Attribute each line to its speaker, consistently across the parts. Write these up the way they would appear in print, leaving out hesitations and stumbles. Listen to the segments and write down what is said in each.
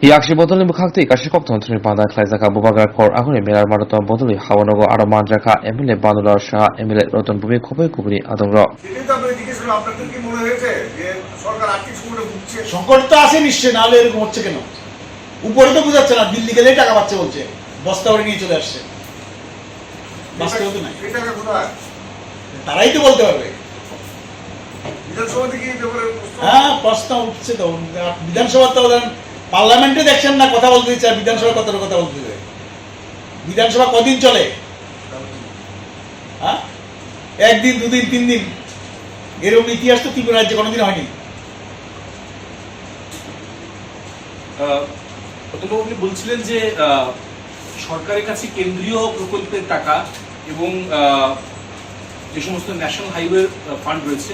Speaker 1: yakshi bodolni bukhakti kashi kopton tuni pada klaizaka bubagar kor ahune mirar maraton bodoli hawanogo aro mandraka emile banular shah emile roton bumi khobe kubuni adongro
Speaker 2: সংকট তো আছে নিশ্চয়, না হলে এরকম হচ্ছে কেন? উপরে তো বুঝাচ্ছে না, দিল্লি গেলেই টাকা পাচ্ছে বলছে, বস্তা করে নিয়ে চলে আসছে। বাস্তবে তো নাই, তারাই তো বলতে পারবে। হ্যাঁ, প্রশ্ন উঠছে তো বিধানসভা, তো পার্লামেন্টে দেখছেন না কথা বলতে দিচ্ছে, আর বিধানসভা কত কথা বলতে দেবে? বিধানসভা কদিন চলে? হ্যাঁ, একদিন, দুদিন, 3 দিন। এরকম ইতিহাস তো ত্রিপুরা রাজ্যে কোনোদিন হয়নি।
Speaker 3: আপনি বলছিলেন যে সরকারের কাছে কেন্দ্রীয় প্রকল্পের টাকা এবং যে সমস্ত ন্যাশনাল হাইওয়ে ফান্ড রয়েছে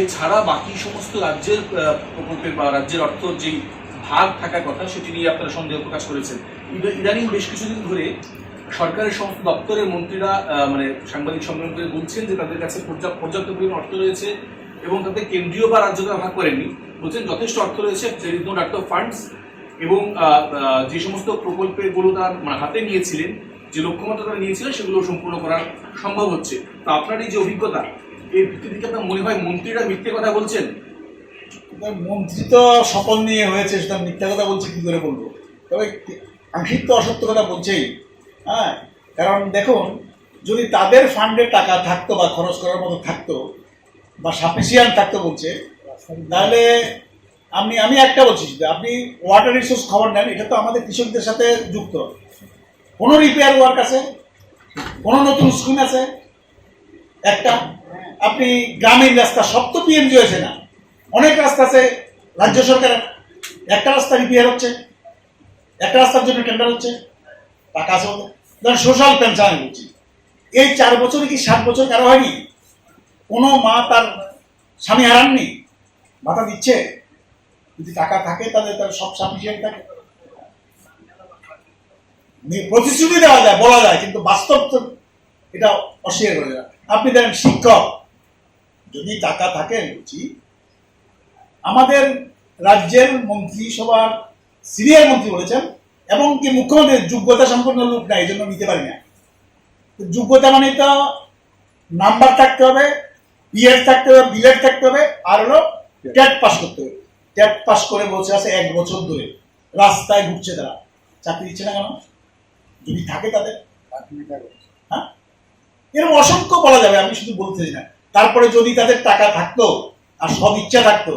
Speaker 3: এছাড়া বাকি সমস্ত রাজ্যের প্রকল্পের বা রাজ্যের অর্থ যে ভাগ থাকার কথা সেটি নিয়ে আপনারা সন্দেহ প্রকাশ করেছেন। ইদানিং বেশ কিছুদিন ধরে সরকারের সমস্ত দপ্তরের মন্ত্রীরা মানে সাংবাদিক সম্মেলন করে বলছেন যে তাদের কাছে পর্যাপ্ত পরিমাণ অর্থ রয়েছে এবং তাদের কেন্দ্রীয় বা রাজ্য ভাগ করেননি, বলছেন যথেষ্ট অর্থ রয়েছে, there is no lack of funds, এবং যে সমস্ত প্রকল্পগুলো তার মানে হাতে নিয়েছিলেন, যে লক্ষ্যমাত্রা তারা নিয়েছিলেন সেগুলো সম্পূর্ণ করা সম্ভব হচ্ছে। তো আপনার এই যে অভিজ্ঞতা, এর ভিত্তি থেকে আপনার মনে হয় মন্ত্রীরা মিথ্যে কথা বলছেন?
Speaker 2: মন্ত্রী তো শপথ নিয়ে হয়েছে, সেটা মিথ্যা কথা বলছে কি করে বলবো? তবে আংশিক তো অসত্য কথা বলছেই। হ্যাঁ, কারণ দেখুন, যদি তাদের ফান্ডের টাকা থাকতো বা খরচ করার মতো থাকতো বা সাফিসিয়েন্ট থাকতো বলছে, তাহলে আমি একটা বলছি, আপনি ওয়াটার রিসোর্স খবর নেন, এটা তো আমাদের কৃষকদের সাথে যুক্ত। কোনো রিপেয়ার ওয়ার্ক আছে? কোনো নতুন স্কিম আছে? একটা আপনি গ্রামীণ রাস্তা, সব তো পিএমজি হয়েছে না, অনেক রাস্তা আছে রাজ্য সরকারের। একটা রাস্তা রিপেয়ার হচ্ছে, একটা রাস্তার জন্য টেন্ডার হচ্ছে, টাকা আছে বলতে। ধরেন সোশ্যাল পেনশন আমি বলছি, এই 4 বছরে কি 7 বছর কারো হয়নি? কোনো মা তার স্বামী হারাননি, ভাতা দিচ্ছে। যদি টাকা থাকে তাহলে তার সব সাফিসিয়েন্ট থাকে। প্রতিশ্রুতি দেওয়া যায়, বলা যায়, কিন্তু বাস্তব তো এটা অস্বীকার করে যায়। আপনি দেখেন শিক্ষক, যদি টাকা থাকে, বলছি আমাদের রাজ্যের মন্ত্রিসভার সিনিয়র মন্ত্রী বলেছেন, এবং কি মুখ্যমন্ত্রীর যোগ্যতা সম্পন্ন লোক না, এই জন্য নিতে পারি না। যোগ্যতা মানে তো নাম্বার থাকতে হবে, বিএড থাকতে হবে, বিএড থাকতে হবে, আর হলো টেট পাস করতে হবে। টেট পাস করে বসে আছে 1 বছর ধরে, রাস্তায় ঘুরছে, তারা চাকরি দিচ্ছে না কেন? যদি থাকে তাদের, হ্যাঁ, এরকম অসংখ্য বলা যাবে, আমি শুধু বলতে চাই না। তারপরে যদি তাদের টাকা থাকতো আর সদ ইচ্ছা থাকতো,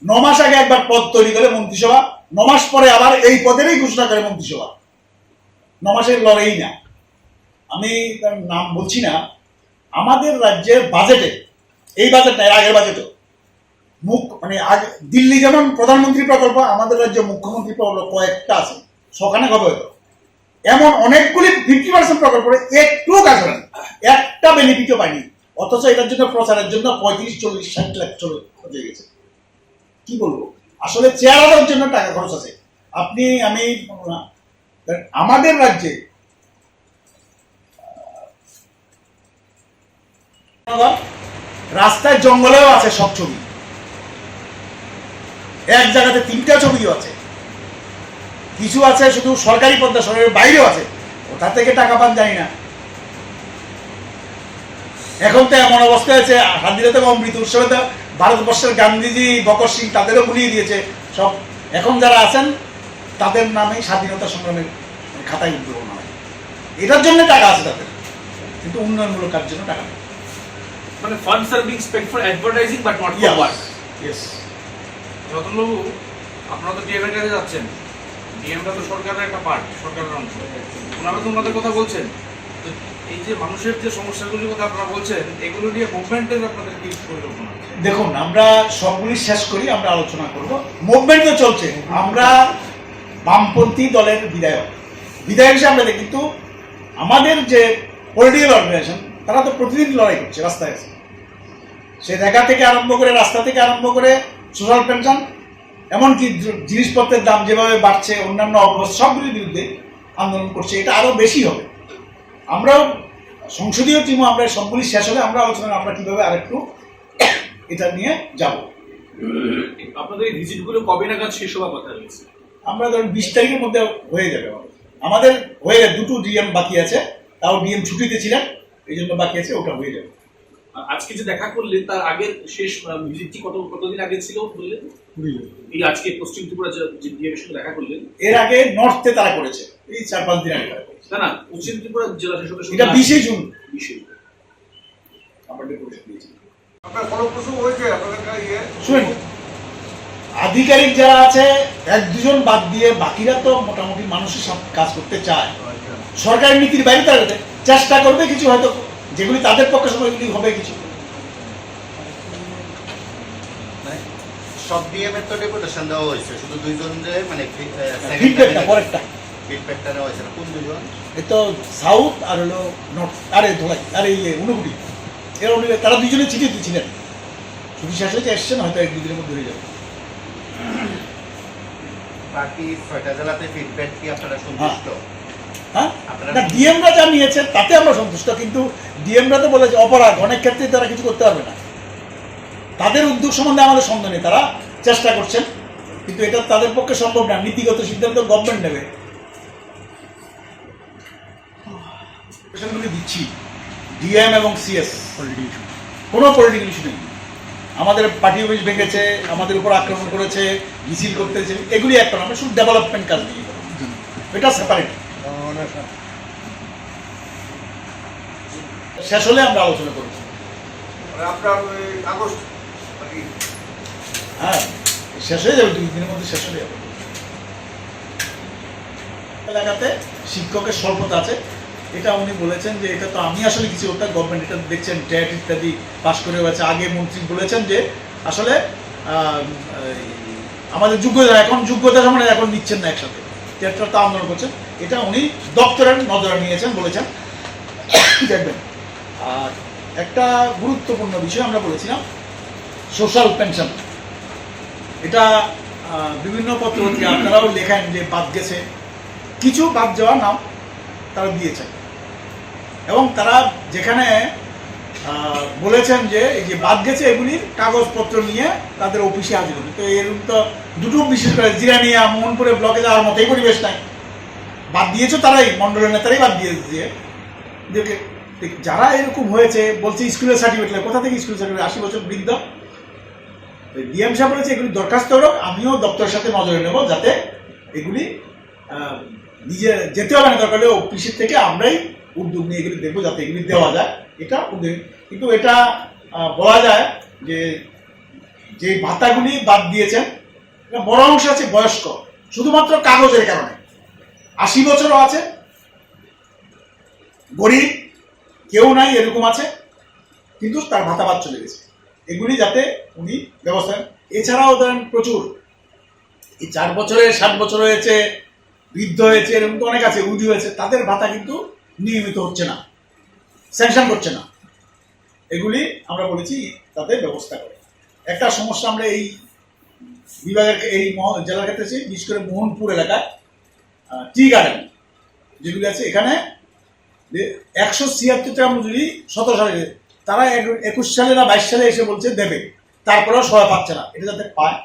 Speaker 2: 9 মাস আগে একবার পদ তৈরি করে মন্ত্রিসভা, 9 মাস পরে আবার এই পদেরই ঘোষণা করে মন্ত্রিসভা। 9 মাসের লড়াই না। আমি তার নাম বলছি না। আমাদের রাজ্যের বাজেটে, এই বাজেট না, এর আগের বাজেটে মানে দিল্লি যেমন প্রধানমন্ত্রী প্রকল্প, আমাদের রাজ্যে মুখ্যমন্ত্রী প্রকল্প কয়েকটা আছে, সখানে হবে হয়তো, এমন অনেকগুলি 50% প্রকল্প একটু কাজ হয়, একটা বেনিফিটও পাইনি। অথচ এটার জন্য প্রচারের জন্য 35, 40, 60 লাখ চলে গেছে। কি বলবো, আসলে চেয়ারের জন্য টাকা খরচ আছে। আমি আমাদের রাজ্যে রাস্তায় জঙ্গলেও আছে সব ছবি, এক জায়গাতে 3টা ছবিও আছে, কিছু আছে শুধু সরকারি পদ্মা, সরকারের বাইরেও আছে, ওটা থেকে টাকা পান জানি না। এখন তো এমন অবস্থা আছে, স্বাধীনতা অমৃত উৎসবে তো ভারতবর্ষের গান্ধীজি, ভগৎ সিং, তাদেরও ভুলিয়ে দিয়েছে সব। এখন যারা আছেন তাদের নামে স্বাধীনতা সংগ্রামের খাতায় উদ্ভাবন হয়, এটার জন্য টাকা আছে তাদের, কিন্তু উন্নয়নমূলক কাজের জন্য টাকা নেই।
Speaker 3: মানে funds are being spent for advertising but not for work.
Speaker 2: Yes.
Speaker 4: রতনবাবু, আপনারা তো ডিএমের কাছে যাচ্ছেন, ডিএমটা তো সরকারের একটা পার্ট, সরকারের অংশ, ওনারা তো ওনাদের কথা বলছেন। তো এই যে মানুষের যে সমস্যাগুলির কথা আপনারা বলছেন, এগুলো নিয়ে মুভমেন্টের আপনাদের কি পরিকল্পনা আছে?
Speaker 2: দেখুন, আমরা সবগুলি শেষ করি, আমরা আলোচনা করব। মুভমেন্ট তো চলছে, আমরা বামপন্থী দলের বিধায়ক হিসেবে আমরা দেখি, কিন্তু আমাদের যে পলিটিক্যাল অর্গানাইজেশন, তারা তো প্রতিদিন লড়াই করছে রাস্তায় আছে। সে জায়গা থেকে আরম্ভ করে, রাস্তা থেকে আরম্ভ করে সোশ্যাল পেনশন, এমনকি জিনিসপত্রের দাম যেভাবে বাড়ছে, অন্যান্য অবস্থা, সবগুলির বিরুদ্ধে আন্দোলন করছে। এটা আরো বেশি হবে। আমরাও সংসদীয় টিমও, আমরা সবগুলি শেষ হলে আমরা আলোচনা, আমরা কিভাবে আরেকটু এটা নিয়ে যাব।
Speaker 3: আপনাদের এই ভিজিটগুলো কবে নাগাদ শেষ হওয়ার কথা রয়েছে?
Speaker 2: আমরা ধরুন 20 তারিখের মধ্যে হয়ে যাবে। আমাদের হয়ে যাবে, 2টো ডিএম বাকি আছে, তাও ডিএম ছুটিতে ছিলেন, এই জন্য বাকি আছে, ওটা হয়ে যাবে।
Speaker 3: আজকে যে দেখা করলেন তার আগের শেষ ভিজিটটি কতদিন আগে ছিল বললেন? এই আজকে পশ্চিম ত্রিপুরা যে ডিএমের সঙ্গে দেখা করলেন,
Speaker 2: এর আগে নর্থে তারা করেছে, এই 4-5 দিন আগে।
Speaker 3: না পশ্চিম ত্রিপুরা জেলা শাসকের
Speaker 2: এটা 20 জুন শুনুন, আধিকারিক যারা আছে 1-2 জন বাদ দিয়ে বাকিরা তো মোটামুটি মানুষের সাথে কাজ করতে চায়। সরকারি নীতির বাইরে তারা চেষ্টা করবে কিছু, হয়তো যেগুলি তাদের পক্ষে সময়গুলি হবে কিছু।
Speaker 5: সব ডিএমের তো ডেপুটেশন দেওয়া হয়েছে, শুধু 2 জন যে মানে
Speaker 2: ফিডব্যাকটা পরেরটা
Speaker 5: ফিডব্যাকটা নেওয়া হয়েছে। কোন 2 জন?
Speaker 2: এ তো সাউথ আর হলো নর্থ, আরে ধলাই, আরে উনকুটি, এরা তারা 2 জনে চিঠি দিয়েছিলেন, ছুটি শেষ হয়েছে, এসছেন, হয়তো 1-2 দিনের মধ্যে হয়ে যাবে।
Speaker 5: বাকি 6টা জেলাতে ফিডব্যাক কি আপনারা সন্তুষ্ট?
Speaker 2: হ্যাঁ, না ডিএমরা যা নিয়েছে তাতে আমরা সন্তুষ্ট, কিন্তু ডিএমরা তো বলেছে অপরাধ, অনেক ক্ষেত্রে তারা কিছু করতে পারবে না। তাদের উদ্যোগ সম্বন্ধে আমাদের সন্দেহ নেই, তারা চেষ্টা করছেন, কিন্তু এটা তাদের পক্ষে সম্ভব না। নীতিগত সিদ্ধান্ত গভর্নমেন্ট নেবে। দিচ্ছি ডিএম এবং সিএস, কোনো পলিটিক্যাল ইস্যু নেই। আমাদের পার্টি অফিস ভেঙেছে, আমাদের উপর আক্রমণ করেছে, মিছিল করতেছে, এগুলি একটা আমরা শুধু ডেভেলপমেন্ট কাজ নিয়ে, এটা সেপারেট। শেষ হলে আমরা আলোচনা করছি। হ্যাঁ, শেষ হয়ে যাবে, 2 দিনের মধ্যে শেষ হয়ে যাবে। এলাকাতে শিক্ষকের স্বল্পতা আছে, এটা উনি বলেছেন যে এটা তো আমি আসলে কিছু করতে, গভর্নমেন্ট এটা দেখছেন টেট ইত্যাদি পাশ করে গেছে। আগে মন্ত্রী বলেছেন যে আসলে আমাদের যোগ্যতা, এখন যোগ্যতা মানে এখন নিচ্ছেন না একসাথে, টেটটা তো আন্দোলন করছেন, এটা উনি দপ্তরের নজরে নিয়েছেন বলেছেন, দেখবেন। আর একটা গুরুত্বপূর্ণ বিষয় আমরা বলেছিলাম সোশ্যাল পেনশন, এটা বিভিন্ন পত্রপত্রিকা আপনারাও লেখেন যে বাদ গেছে, কিছু বাদ যাওয়ার নাম তারা দিয়েছেন, এবং তারা যেখানে বলেছেন যে এই যে বাদ গেছে এগুলির কাগজপত্র নিয়ে তাদের অফিসে হাজির হবে। তো এরকম তো 2টো, বিশেষ করে জিরানিয়া মোহনপুরে ব্লকে যাওয়ার মতোই পরিবেশ নাই, বাদ দিয়েছ তারাই, মন্ডলের নেতারাই বাদ দিয়েছে। যারা এরকম হয়েছে বলছে স্কুলের সার্টিফিকেট, কোথা থেকে স্কুলের সার্টিফিকেট? 80 বছর বৃদ্ধ। ডিএম সাহেব বলেছে এগুলি দরখাস্ত হোক, আমিও দপ্তরের সাথে নজরে নেব, যাতে এগুলি নিজে যেতে হবে না, দরকার হলে অফিসের থেকে আমরাই উদ্যোগ নিয়ে এগুলি দেখবো যাতে এগুলি দেওয়া যায়, এটা উদ্যোগ। কিন্তু এটা বলা যায় যে যে ভাতাগুলি বাদ দিয়েছেন বড় অংশ আছে বয়স্ক, শুধুমাত্র কাগজের কারণে। 80 বছরও আছে, গরিব কেউ নাই এরকম আছে, কিন্তু তার ভাতা বাদ চলে গেছে। এগুলি যাতে উনি ব্যবস্থা। এছাড়াও ধরেন প্রচুর এই 4 বছরে 60 বছর হয়েছে, বৃদ্ধ হয়েছে, এরকম তো অনেক আছে, উইডো হয়েছে, তাদের ভাতা কিন্তু নিয়মিত হচ্ছে না, স্যাংশন করছে না। এগুলি আমরা বলেছি তাদের ব্যবস্থা করে। একটা সমস্যা আমরা এই বিভাগের, এই জেলার ক্ষেত্রে বিশেষ করে মোহনপুর এলাকায় টি গার্ডেন যেগুলি আছে, এখানে 176টা মজুরি 17 সালে, তারা 21 সালে না 22 সালে এসে বলছে দেবে, তারপরেও সবাই পাচ্ছে না, এটা যাতে পায়।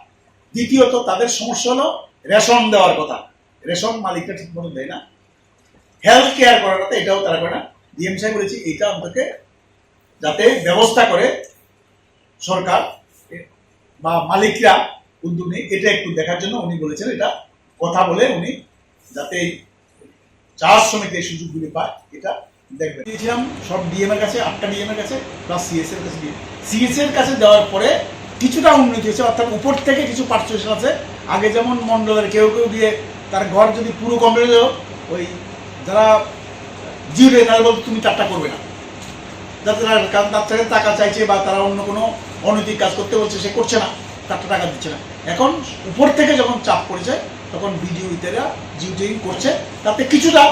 Speaker 2: দ্বিতীয়ত তাদের সমস্যা হলো রেশন দেওয়ার কথা, রেশন মালিকরা ঠিক মতো দেয় না। হেলথ কেয়ার করার কথা, এটাও তারা করে না। ডিএম সাহেব বলেছি এইটা আমাদেরকে যাতে ব্যবস্থা করে সরকার বা মালিকরা উদ্যোগ নেই, এটা একটু দেখার জন্য উনি বলেছেন, এটা কথা বলে উনি যাতে চা শ্রমিকদের এই সুযোগগুলি পায়, এটা দেখবেন। দিয়েছিলাম সব ডিএম এর কাছে, 8টা ডিএম এর কাছে প্লাস সিএস এর কাছে। সিএস এর কাছে দেওয়ার পরে কিছুটা উন্নতি হয়েছে, অর্থাৎ উপর থেকে কিছু পার্টিসিপেশন আছে। আগে যেমন মন্ডলের কেউ কেউ দিয়ে তার ঘর যদি পুরো কমপ্লিট হলো, ওই যারা জিরো তারা বলতো তুমি 4টা করবে না, যাতে কারণ তার থেকে টাকা চাইছে বা তারা অন্য কোনো অনৈতিক কাজ করতে বলছে, সে করছে না, 4টা টাকা দিচ্ছে না। এখন উপর থেকে যখন চাপ পড়েছে তখন বিডিও ইত্যাদিরা জিউটিং করছে, তাতে কিছুটা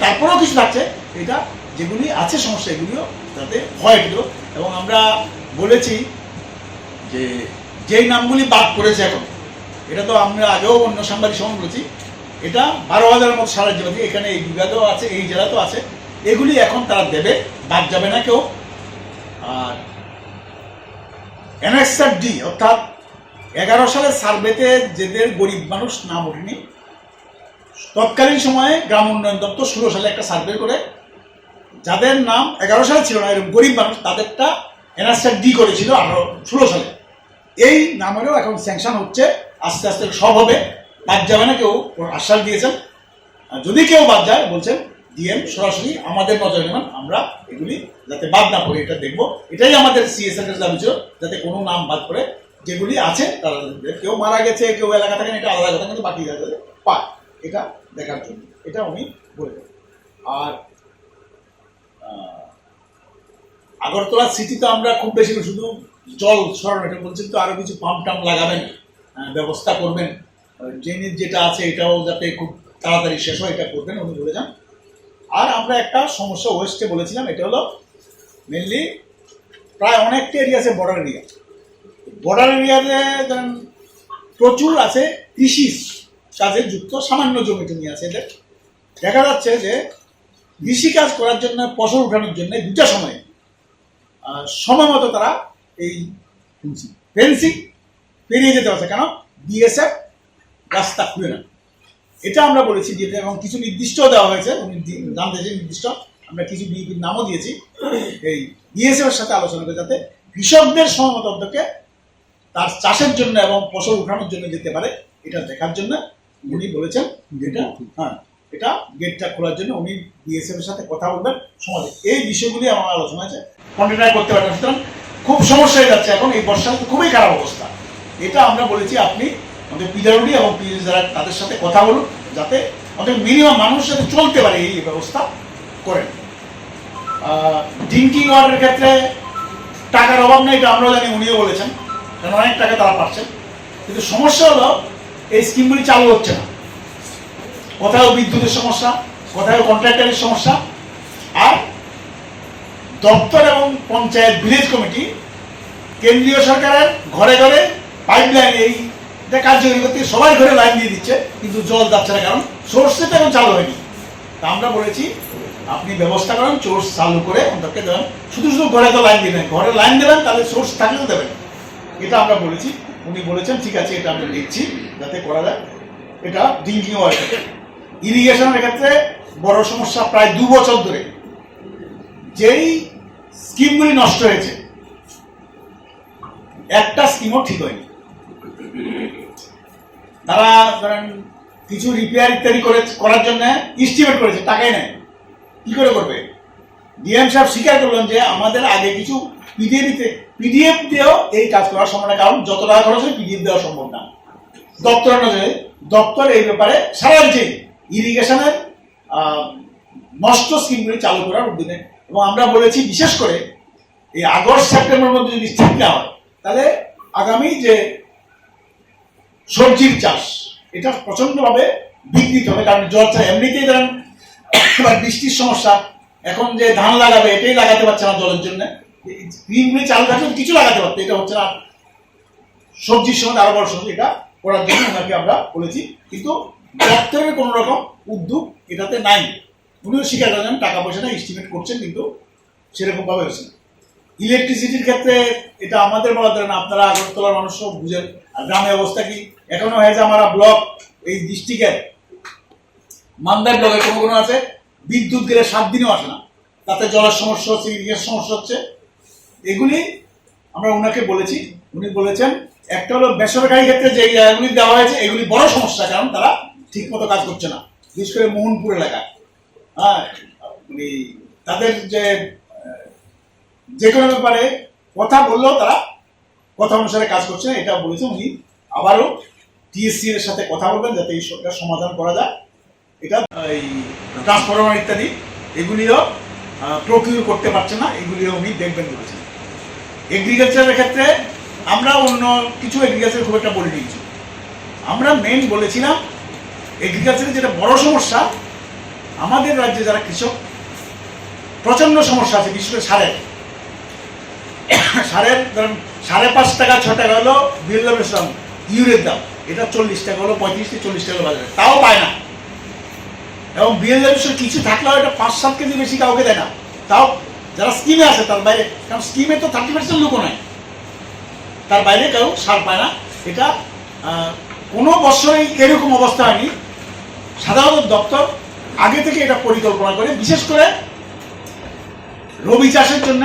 Speaker 2: তারপরেও কিছু থাকছে। এটা যেগুলি আছে সমস্যা, এগুলিও যাতে হয় এগুলো। এবং আমরা বলেছি যে যেই নামগুলি বাদ পড়েছে এখন, এটা তো আমরা আগেও অন্য সাংবাদিক সময় বলেছি, এটা 12,000-এর মতো সারা জেলা, এখানে এই বিভাগেও আছে, এই জেলাতেও আছে, এগুলি এখন তারা দেবে, বাদ যাবে না কেউ। আর NSRD অর্থাৎ 11 সালের সার্ভেতে যেদের গরিব মানুষ নাম ওঠেনি তৎকালীন সময়ে গ্রাম উন্নয়ন দপ্তর 16 সালে একটা সার্ভে করে যাদের নাম 11 সালে ছিল না, এরকম গরিব মানুষ, তাদেরটা এনআরসি ডি করেছিল 16 সালে। এই নামেরও এখন স্যাংশন হচ্ছে, আস্তে আস্তে সব হবে, বাদ যাবে না, কেউ আশ্বাস দিয়েছেন। যদি কেউ বাদ যায় বলছেন ডিএম সরাসরি আমাদের নজরে নেবেন, আমরা এগুলি যাতে বাদ না পড়ে এটা দেখবো। এটাই আমাদের সিএসএর কাছে দাবি ছিল, যাতে কোনো নাম বাদ পড়ে, যেগুলি আছে তারা কেউ মারা গেছে, কেউ এলাকা থাকেন, এটা আলাদা কথা, কিন্তু বাকি যাতে পায় এটা দেখার জন্য এটা উনি বলে দেন। আর আগরতলা সিটিতে আমরা খুব বেশি শুধু জল সরানো এটা বলছেন, তো আরো কিছু পাম্প টাম্প লাগাবেন, ব্যবস্থা করবেন, ড্রেনেজ যেটা আছে এটাও যাতে খুব তাড়াতাড়ি শেষ হয় এটা করবেন উনি বলে যান। আর আমরা একটা সমস্যা ওয়েস্টে বলেছিলাম, এটা হলো মেনলি প্রায় অনেকটা এরিয়া আছে বর্ডার এরিয়া। বর্ডার এরিয়াতে ধরেন প্রচুর আছে কৃষি কাজে যুক্ত, সামান্য জমি টমি আছে এদের। দেখা যাচ্ছে যে কৃষিকাজ করার জন্য, ফসল উঠানোর জন্য দুটা সময় সময় মতো তারা এই ফেন্সিং পেরিয়ে যেতে পারছে, কেন বিএসএফ রাস্তা খুলে না। এটা আমরা বলেছি যে, এবং কিছু নির্দিষ্ট দেওয়া হয়েছে, উনি জানতে চাই নির্দিষ্ট, আমরা কিছু বিপির নামও দিয়েছি এই বিএসএফ এর সাথে আলোচনা করে, যাতে কৃষকদের সময় মতো অন্তকে তার চাষের জন্য এবং ফসল উঠানোর জন্য যেতে পারে, এটা দেখার জন্য উনি বলেছেন যেটা এটা গেটটা খোলার জন্য উনি বিএসএফ এর সাথে কথা বলবেন সমাজে। এই বিষয়গুলি আমার আলোচনা আছে, কন্টিনিউ করতে পারবেন। সুতরাং খুব সমস্যা হয়ে যাচ্ছে এখন, এই বর্ষা খুবই খারাপ অবস্থা। এটা আমরা বলেছি আপনি আমাদের পিডাব্লিউডি এবং পিএস যারা তাদের সাথে কথা বলুন, যাতে আমাদের মিনিমাম মানুষের সাথে চলতে পারে এই ব্যবস্থা করেন। ড্রিঙ্কিং ওয়াটারের ক্ষেত্রে টাকার অভাব নেই, এটা আমরাও জানি, উনিও বলেছেন, কারণ অনেক টাকা তারা পাচ্ছেন। কিন্তু সমস্যা হলো এই স্কিমগুলি চালু হচ্ছে না, কোথাও বিদ্যুতের সমস্যা, কোথাও কন্ট্রাক্টরের সমস্যা। আর দপ্তর এবং পঞ্চায়েত ভিলেজ কমিটি কেন্দ্রীয় সরকারের ঘরে ঘরে পাইপ লাইন এই কার্যকরী করতে সবাই ঘরে লাইন দিয়ে দিচ্ছে, কিন্তু জল যাচ্ছে না, কারণ সোর্সে তো এখন চালু হয়নি। তা আমরা বলেছি আপনি ব্যবস্থা করেন, সোর্স চালু করে অন্তকে দেবেন, শুধু শুধু ঘরে তো লাইন দিবেন, ঘরে লাইন দেবেন, তাহলে সোর্স থাকলেও দেবেন, এটা আমরা বলেছি। উনি বলেছেন ঠিক আছে, এটা আমরা দেখছি যাতে করা যায়। এটা ড্রিঙ্কিং ওয়াটার। ইরিগেশনের ক্ষেত্রে বড় সমস্যা, প্রায় 2 বছর ধরে যেই স্কিমগুলি নষ্ট হয়েছে, একটা স্কিমও ঠিক হয়নি। তারা ধরেন কিছু রিপেয়ার ইত্যাদি করার জন্য এস্টিমেট করেছে, টাকাই নেই, কি করে করবে? ডিএম সাহেব স্বীকার করলেন যে আমাদের আগে কিছু পিডিএফ দিয়েও এই কাজ করা সম্ভব না, কারণ যত টাকা খরচ হয় পিডিএফ দেওয়া সম্ভব না। দপ্তরের নজরে দপ্তর এই ব্যাপারে সারা যে ইরিগেশনের নষ্ট স্কিমগুলি চালু করার উদ্যোগে, এবং আমরা বলেছি বিশেষ করে এই আগস্ট সেপ্টেম্বরের মধ্যে যদি ঠিক না হয়, তাহলে আগামী যে সবজির চাষ এটা প্রচন্ডভাবে বিঘ্নিত হবে, কারণ জল চাষ এমনিতেই ধরেন বৃষ্টির সমস্যা, এখন যে ধান লাগাবে এটাই লাগাতে পারছে না জলের জন্য। স্কিমগুলি চালু থাকলে কিছু লাগাতে পারতো, এটা হচ্ছে না। সবজির সময় আরো বড় সমস্যা, এটা করার জন্য ওনাকে আমরা বলেছি, কিন্তু দপ্তরের কোন রকম উদ্যোগ এটাতে নাই। উনিও স্বীকার করেন টাকা পয়সা না, এস্টিমেট করছেন, কিন্তু সেরকম ভাবে হচ্ছে না। ইলেকট্রিসিটির ক্ষেত্রে এটা আমাদের বলা যায় না, আপনারা আগরতলার মানুষও বুঝেন। আর গ্রামে অবস্থা কি এখনো হয়েছে, আমরা ব্লক এই ডিস্ট্রিক্টের মান্দার ব্লকে কোনো আছে বিদ্যুৎ গেলে 7 দিনও আসে না, তাতে জলের সমস্যা হচ্ছে, ইরিগেশন সমস্যা হচ্ছে। এগুলি আমরা ওনাকে বলেছি, উনি বলেছেন একটা হলো বেসরকারি ক্ষেত্রে যে জায়গাগুলি দেওয়া হয়েছে এগুলি বড় সমস্যা, কারণ তারা ঠিক মতো কাজ করছে না, বিশেষ করে মোহনপুর এলাকায়। তাদের যে কোনো ব্যাপারে কথা বললেও তারা কথা অনুসারে কাজ করছে না, এটা বলেছে উনি। আবারও টিএসসি এর সাথে কথা বলবেন যাতে এই সমাধান করা যায়। এটা এই ট্রান্সফরমার ইত্যাদি এগুলিও প্রকিউর করতে পারছে না, এগুলিও উনি দেখবেন বলেছেন। এগ্রিকালচারের ক্ষেত্রে আমরা অন্য কিছু এগ্রিকালচার খুব একটা বলে দিয়েছি। আমরা মেন বলেছিলাম এগ্রিকালচারের যেটা বড় সমস্যা, আমাদের রাজ্যে যারা কৃষক প্রচন্ড সমস্যা আছে, বিশেষ করে সারের ধরেন 5.5 টাকা 6 টাকা হলো বিএলডব্লিউর দাম, ইউরিয়ার দাম এটা 40 টাকা হলো, 35 থেকে 40 টাকা বাজারে, তাও পায় না। এবং বিএলডব্লিউর কিছু থাকলেও এটা 5-7 কেজি বেশি কাউকে দেয় না, তাও যারা স্কিমে আছে তার বাইরে, কারণ স্কিমে তো 30% লোকও নাই, তার বাইরে কেউ সার পায় না। এটা কোনো বছরেই এরকম অবস্থা হয়নি। সাধারণত দপ্তর আগে থেকে এটা পরিকল্পনা করে, বিশেষ করে রবি চাষের জন্য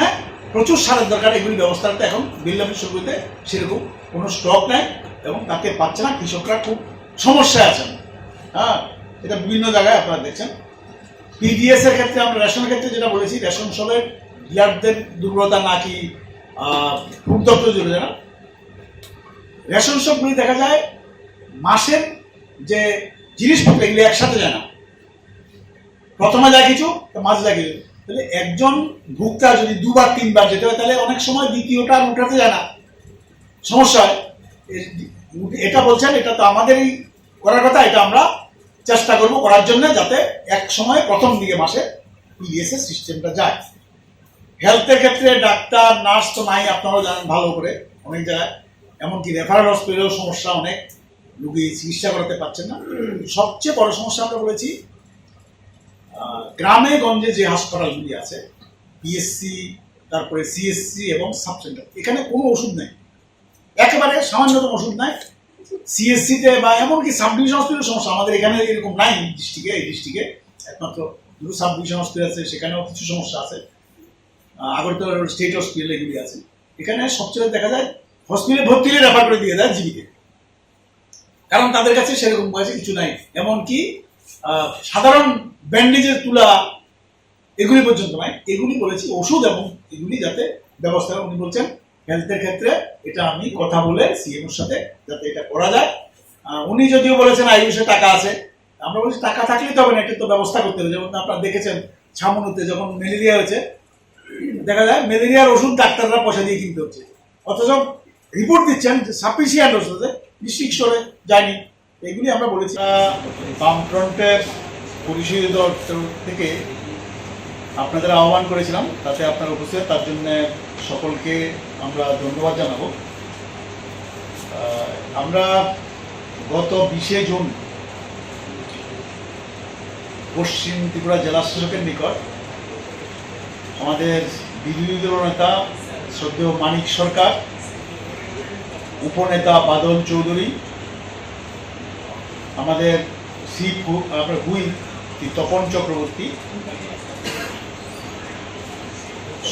Speaker 2: প্রচুর সারের দরকার, এগুলি ব্যবস্থা করতে এখন বিল্লাপি শুরুতে সেরকম কোনো স্টক নেই এবং তাকে পাচ্ছে না, কৃষকরা খুব সমস্যায় আছেন। হ্যাঁ, এটা বিভিন্ন জায়গায় আপনারা দেখছেন। পিডিএস এর ক্ষেত্রে আমরা রেশনের ক্ষেত্রে যেটা বলেছি, রেশন শপের ডিলারদের দুর্বলতা নাকি ফুড দপ্তর জুড়ে না, রেশন শপগুলি দেখা যায় মাসের যে জিনিসপত্র এগুলি একসাথে যায় না, প্রথমে যায় কিছু, মাঝে যায় কিছু। তাহলে একজন ভোক্তা যদি দুবার তিনবার যেতে হয়, তাহলে অনেক সময় দ্বিতীয়টা উঠাতে যায় না, সমস্যা হয়। এটা বলছেন, এটা তো আমাদেরই করার কথা, এটা আমরা চেষ্টা করব করার জন্য, যাতে এক সময় প্রথম দিকে মাসে পিডিএস এর সিস্টেমটা যায়। হেলথের ক্ষেত্রে ডাক্তার নার্স তো নাই, আপনারাও জানেন ভালো করে, অনেক জায়গায় এমনকি রেফারেল হসপিটালেও সমস্যা, অনেক রোগী চিকিৎসা করাতে পারছেন না। সবচেয়ে বড় সমস্যা আমরা বলেছি গ্রামে গঞ্জে যে হাসপাতালগুলি আছে, পিএসসি, তারপরে সিএসসি এবং সাব সেন্টার, এখানে কোনো ওষুধ নেই, একেবারে সামান্যতম ওষুধ নাই। সিএসসিতে বা এমনকি সাব ডিভিশন হসপিটালের সমস্যা, আমাদের এখানে এরকম নাই ডিস্ট্রিক্টে, এই ডিস্ট্রিক্টে একমাত্র দুটো সাব ডিভিশন হসপিটাল আছে, সেখানেও কিছু সমস্যা আছে। আগরতলা স্টেট হসপিটাল এগুলি আছে। এখানে সবচেয়ে দেখা যায় হসপিটালে ভর্তি হলে রেফার করে দিয়ে দেয় জিবিতে, কারণ তাদের কাছে সেরকম বয়সে কিছু নাই। এমনকি সাধারণ ব্যান্ডেজের তুলা এগুলি পর্যন্ত নাই। এগুলি বলেছি ওষুধ এবং এগুলি যাতে ব্যবস্থা, উনি বলছেন হেলথের ক্ষেত্রে এটা আমি কথা বলে সিএমওর সাথে যাতে এটা করা যায়। উনি যদিও বলেছেন আয়ুষে টাকা আছে, আমরা বলছি টাকা থাকলেই তো হবে না, এটা তো ব্যবস্থা করতে হবে। যেমন আপনারা দেখেছেন ছামনুতে যখন ম্যালেরিয়া হয়েছে, দেখা যায় ম্যালেরিয়ার ওষুধ ডাক্তাররা পয়সা দিয়ে কিনতে হচ্ছে, অথচ রিপোর্ট দিচ্ছেন সাফিসিয়েন্ট ওষুধ ডিস্ট্রিক্ট স্টোরে যায়নি। এগুলি আমরা বলেছি। বামফ্রন্টের পরিষদ থেকে আপনাদের আহ্বান করেছিলাম, তাতে আপনারা উপস্থিত, তার জন্য সকলকে আমরা ধন্যবাদ জানাবো। আমরা গত 20 জুন পশ্চিম ত্রিপুরা জেলা শাসকের নিকট আমাদের বিরোধী দল নেতা শ্রদ্ধেয় মানিক সরকার, উপনেতা বাদল চৌধুরী, আমাদের হুইপ তপন চক্রবর্তী,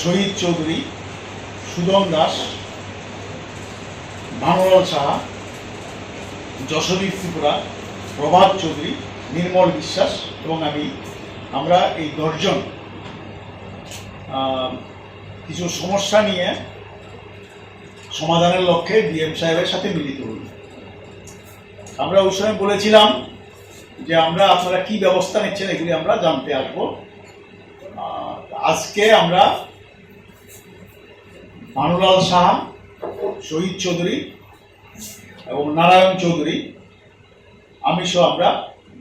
Speaker 2: শহীদ চৌধুরী, সুদন দাস, ভানুলাল সাহা, যশোরী ত্রিপুরা, প্রভাত চৌধুরী, নির্মল বিশ্বাস এবং আমরা এই 10 জন কিছু সমস্যা নিয়ে সমাধানের লক্ষ্যে ডিএম সাহেবের সাথে মিলিত হই। আমরা ওই সময় বলেছিলাম যে আপনারা কি ব্যবস্থা নিচ্ছেন এগুলি আমরা জানতে আসবো। আজকে আমরা ভানুলাল সাহা, শহীদ চৌধুরী এবং নারায়ণ চৌধুরী আমি সহ আমরা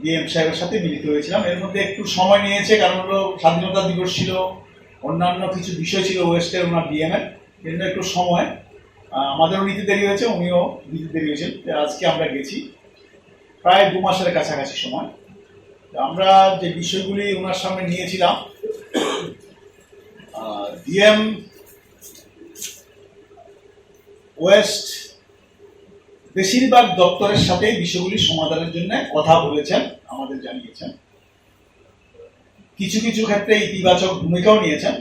Speaker 2: ডিএম সাহেবের সাথে মিলিত হয়েছিলাম। এর মধ্যে একটু সময় নিয়েছে, কারণ হলো স্বাধীনতা দিবস ছিল, অন্যান্য কিছু বিষয় ছিল ওয়েস্টের ওনার ডিএম এর, জন্য একটু সময় আমাদেরও নিতে দেরি হয়েছে, উনিও নিতে দেরি হয়েছেন। আজকে আমরা গেছি প্রায় 2 মাসের কাছাকাছি সময়। আমরা যে বিষয়গুলি ওনার সামনে নিয়েছিলাম, ডিএম ওয়েস্ট বেশিরভাগ দপ্তরের সাথে বিষয়গুলি সমাধানের জন্য কথা বলেছেন, আমাদের জানিয়েছেন। কিছু কিছু ক্ষেত্রে ইতিবাচক ভূমিকাও নিয়েছেন,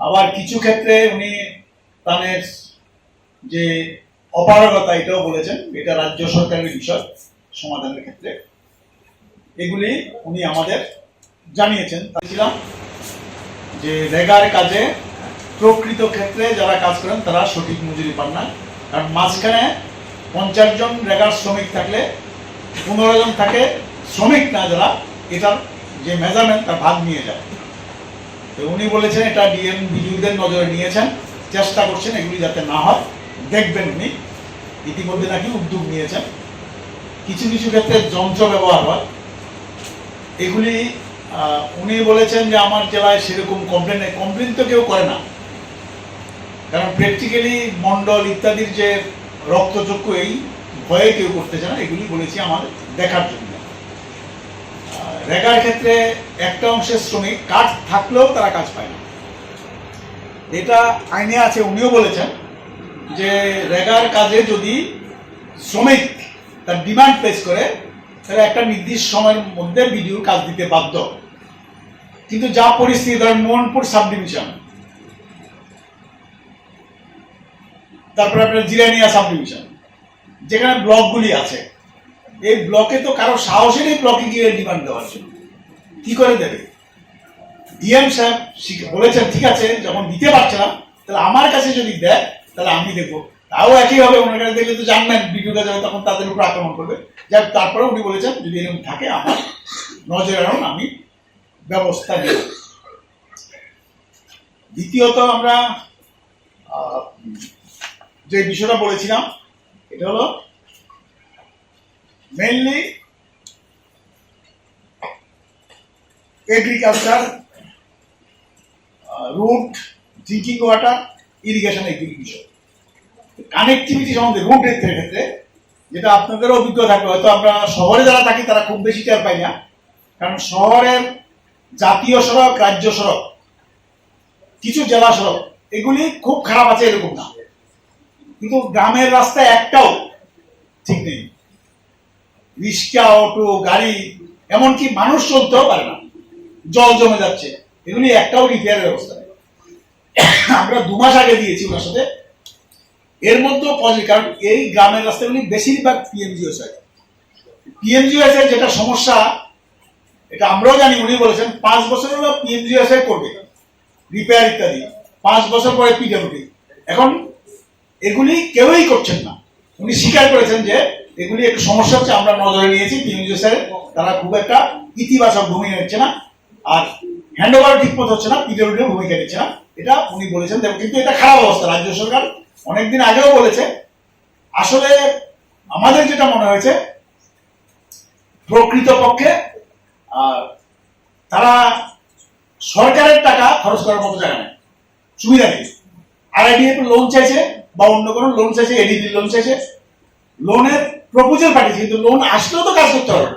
Speaker 2: আবার কিছু ক্ষেত্রে উনি তাদের যে অপারগতা এটাও বলেছেন, এটা রাজ্য সরকারের বিষয় সমাধানের ক্ষেত্রে। এগুলি উনি আমাদের জানিয়েছেন। তাছিলাম যে রেগার কাজে প্রকৃত ক্ষেত্রে যারা কাজ করেন তারা সঠিক মজুরি পান না, কারণ মাঝখানে 50 জন রেগার শ্রমিক থাকলে 15 জন থাকে শ্রমিক না, যারা এটার যে মেজারমেন্ট তার ভাগ নিয়ে যায়। তো উনি বলেছেন এটা ডিএম বিজুদের নজরে নিয়েছেন, চেষ্টা করছেন এগুলি যাতে না হয়, দেখবেন উনি ইতিমধ্যে নাকি উদ্যোগ নিয়েছেন। কিছু কিছু ক্ষেত্রে যন্ত্র ব্যবহার হয়, এগুলি উনি বলেছেন যে আমার জেলায় সেরকম কমপ্লেন তো কেউ করে না, কারণ প্র্যাকটিক্যালি মন্ডল ইত্যাদির যে রক্তচক্ষু এই ভয়ে কেউ করতেছে না। এগুলি বলেছি আমাদের দেখার জন্য। রেগার ক্ষেত্রে একটা অংশের শ্রমিক কাজ থাকলেও তারা কাজ পায় না, এটা আইনে আছে। উনিও বলেছেন যে রেগার কাজে যদি শ্রমিক তার ডিমান্ড প্লেস করে তাহলে একটা নির্দিষ্ট সময়ের মধ্যে বিডিও কাজ দিতে বাধ্য। কিন্তু যা পরিস্থিতি, ধরেন মোহনপুর সাব ডিভিশন, তারপরে আপনার জিরানিয়া সাব ডিভিশন, যেখানে ব্লকগুলি আছে, এই ব্লকে তো কারো সাহসে নেই ব্লকে গিয়ে ডিমান্ড দেওয়ার জন্য। কি করে দেবে? ডিএম সাহেব বলেছেন ঠিক আছে, যখন দিতে পারছে না তাহলে আমার কাছে যদি দেয় তাহলে আমি দেখবো। তাও একই হবে, ওনার কাছে দেখলে তো জানবেন ভিডিওটা যাবে, তখন তাদের উপর আক্রমণ করবে। যাক, তারপরে উনি বলেছেন যদি এরকম থাকে আমার নজরে রাখুন, আমি ব্যবস্থা নেব। দ্বিতীয়ত আমরা যে বিষয়টা বলেছিলাম এটা হলো mainly agriculture, route, drinking water, irrigation, এইগুলি বিষয়। কানেক্টিভিটি সম্বন্ধে রুটের ক্ষেত্রে যেটা আপনাদেরও অভিজ্ঞ থাকবে, হয়তো আমরা শহরে যারা থাকি তারা খুব বেশি টের পাই না, কারণ শহরের জাতীয় সড়ক, রাজ্য সড়ক, কিছু জেলা সড়ক এগুলি খুব খারাপ আছে এরকম না, কিন্তু গ্রামের রাস্তায় একটাও ঠিক নেই। রিক্সা, অটো, গাড়ি, এমনকি মানুষ চলতেও পারে না, জল জমে যাচ্ছে, এগুলি একটাও রিপেয়ারের ব্যবস্থা নেই। আমরা 2 মাস আগে দিয়েছি ওনার সাথে, এর মধ্যেও পজিটিভ, কারণ এই গ্রামের রাস্তাগুলি বেশিরভাগ পিএমজিওএস হয়। পিএমজিওএস এর যেটা সমস্যা এটা আমরাও জানি, উনি বলেছেন 5 বছর হলো পিএমজিওএস করবে রিপেয়ার ইত্যাদি, 5 বছর পরে পিডব্লিউডি। এখন এগুলি কেউই করছেন না। উনি স্বীকার করেছেন যে এগুলি একটু সমস্যা হচ্ছে, আমরা নজরে নিয়েছি, পিএমজিওএস তারা খুব একটা ইতিবাচক ভূমিকা নিচ্ছে না, আর হ্যান্ড ওভার ঠিক মতো হচ্ছে না, পিডব্লিউডিও ভূমিকা নিচ্ছে না, এটা উনি বলেছেন। কিন্তু এটা খারাপ অবস্থা। রাজ্য সরকার অনেকদিন আগেও বলেছে। আসলে আমাদের যেটা মনে হয়েছে প্রকৃতপক্ষে তারা সরকারের টাকা খরচ করার মতো জায়গা নেই, সুবিধা নেই। আরআইডিএফ লোন চাইছে বা অন্য কোনো লোন চাইছে, এডিবি লোন চাইছে, লোনের প্রপোজাল পাঠিয়েছে, কিন্তু লোন আসলেও তো কাজ করতে হবে।